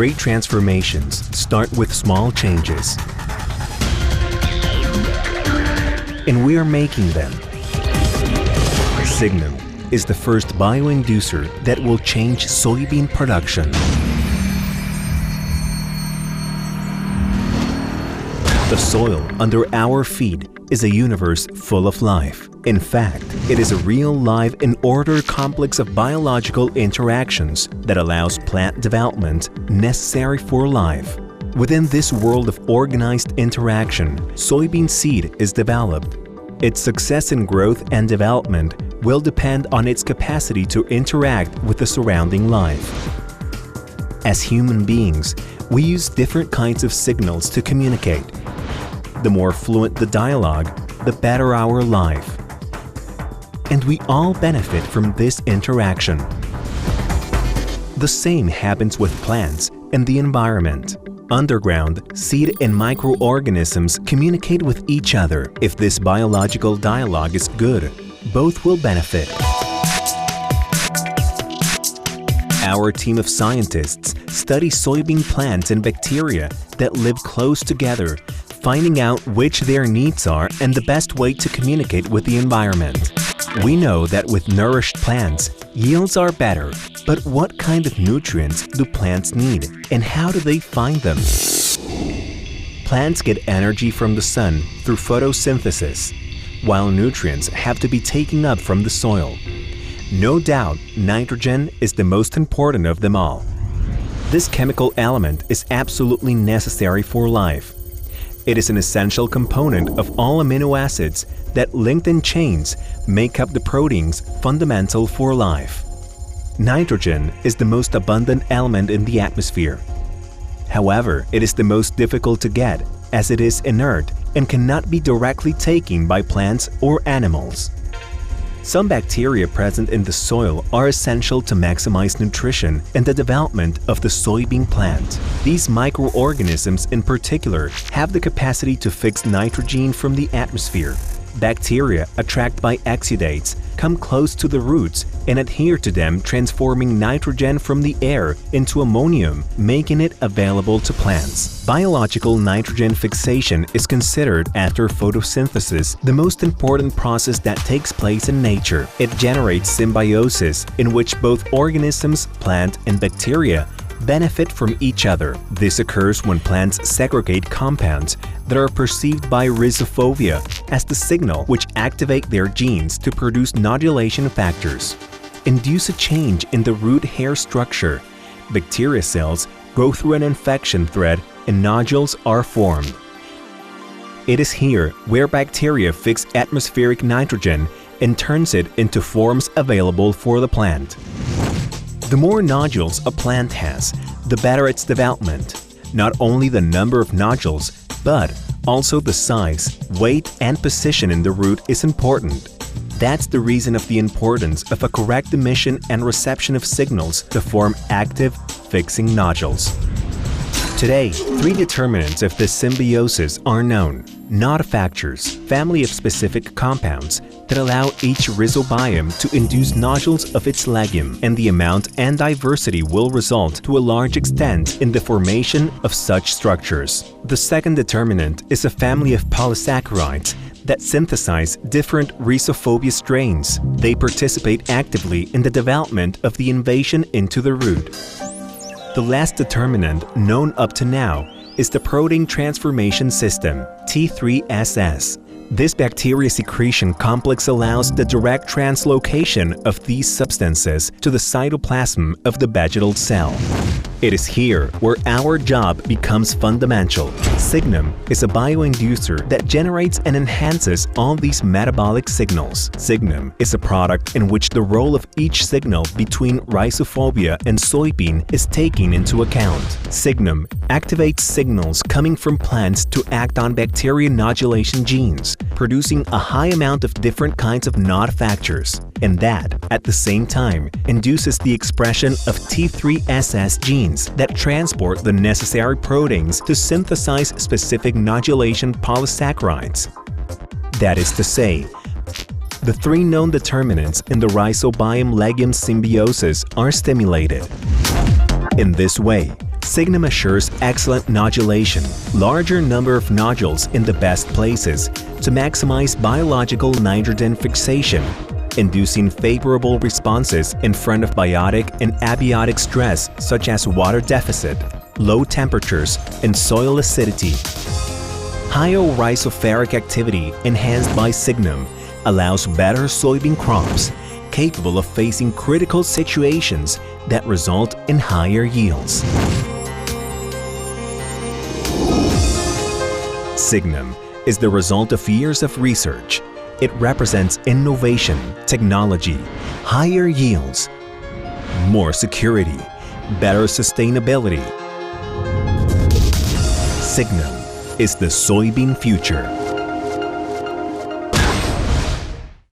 Great transformations start with small changes. And we are making them. Signum is the first bioinducer that will change soybean production. The soil under our feet is a universe full of life. In fact, it is a real live and ordered complex of biological interactions that allows plant development necessary for life. Within this world of organized interaction, soybean seed is developed. Its success in growth and development will depend on its capacity to interact with the surrounding life. As human beings, we use different kinds of signals to communicate. The more fluent the dialogue, the better our life. And we all benefit from this interaction. The same happens with plants and the environment. Underground, seed and microorganisms communicate with each other. If this biological dialogue is good, both will benefit. Our team of scientists study soybean plants and bacteria that live close together, finding out which their needs are and the best way to communicate with the environment. We know that with nourished plants, yields are better, but what kind of nutrients do plants need and how do they find them? Plants get energy from the sun through photosynthesis, while nutrients have to be taken up from the soil. No doubt, nitrogen is the most important of them all. This chemical element is absolutely necessary for life. It is an essential component of all amino acids that, linked in chains, make up the proteins fundamental for life. Nitrogen is the most abundant element in the atmosphere. However, it is the most difficult to get, as it is inert and cannot be directly taken by plants or animals. Some bacteria present in the soil are essential to maximize nutrition and the development of the soybean plant. These microorganisms in particular have the capacity to fix nitrogen from the atmosphere. Bacteria, attracted by exudates, come close to the roots and adhere to them, transforming nitrogen from the air into ammonium, making it available to plants. Biological nitrogen fixation is considered, after photosynthesis, the most important process that takes place in nature. It generates symbiosis, in which both organisms, plant and bacteria, benefit from each other. This occurs when plants segregate compounds that are perceived by rhizophobia as the signal which activate their genes to produce nodulation factors. Induce a change in the root hair structure. Bacteria cells go through an infection thread and nodules are formed. It is here where bacteria fix atmospheric nitrogen and turns it into forms available for the plant. The more nodules a plant has, the better its development. Not only the number of nodules, but also the size, weight, and position in the root is important. That's the reason of the importance of a correct emission and reception of signals to form active, fixing nodules. Today, 3 determinants of this symbiosis are known: nodifactors, family of specific compounds that allow each rhizobiome to induce nodules of its legume, and the amount and diversity will result to a large extent in the formation of such structures. The second determinant is a family of polysaccharides that synthesize different rhizophobia strains. They participate actively in the development of the invasion into the root. The last determinant known up to now is the protein transformation system, T3SS. This bacteria secretion complex allows the direct translocation of these substances to the cytoplasm of the vegetal cell. It is here where our job becomes fundamental. Signum is a bioinducer that generates and enhances all these metabolic signals. Signum is a product in which the role of each signal between rhizophobia and soybean is taken into account. Signum activates signals coming from plants to act on bacteria nodulation genes, producing a high amount of different kinds of nodifactors, and that, at the same time, induces the expression of T3SS genes that transport the necessary proteins to synthesize specific nodulation polysaccharides. That is to say, the 3 known determinants in the rhizobiome legume symbiosis are stimulated. In this way, Signum assures excellent nodulation, larger number of nodules in the best places to maximize biological nitrogen fixation, inducing favorable responses in front of biotic and abiotic stress such as water deficit, low temperatures, and soil acidity. High rhizopheric activity enhanced by Signum allows better soybean crops capable of facing critical situations that result in higher yields. Signum is the result of years of research. It represents innovation, technology, higher yields, more security, better sustainability. Signum is the soybean future.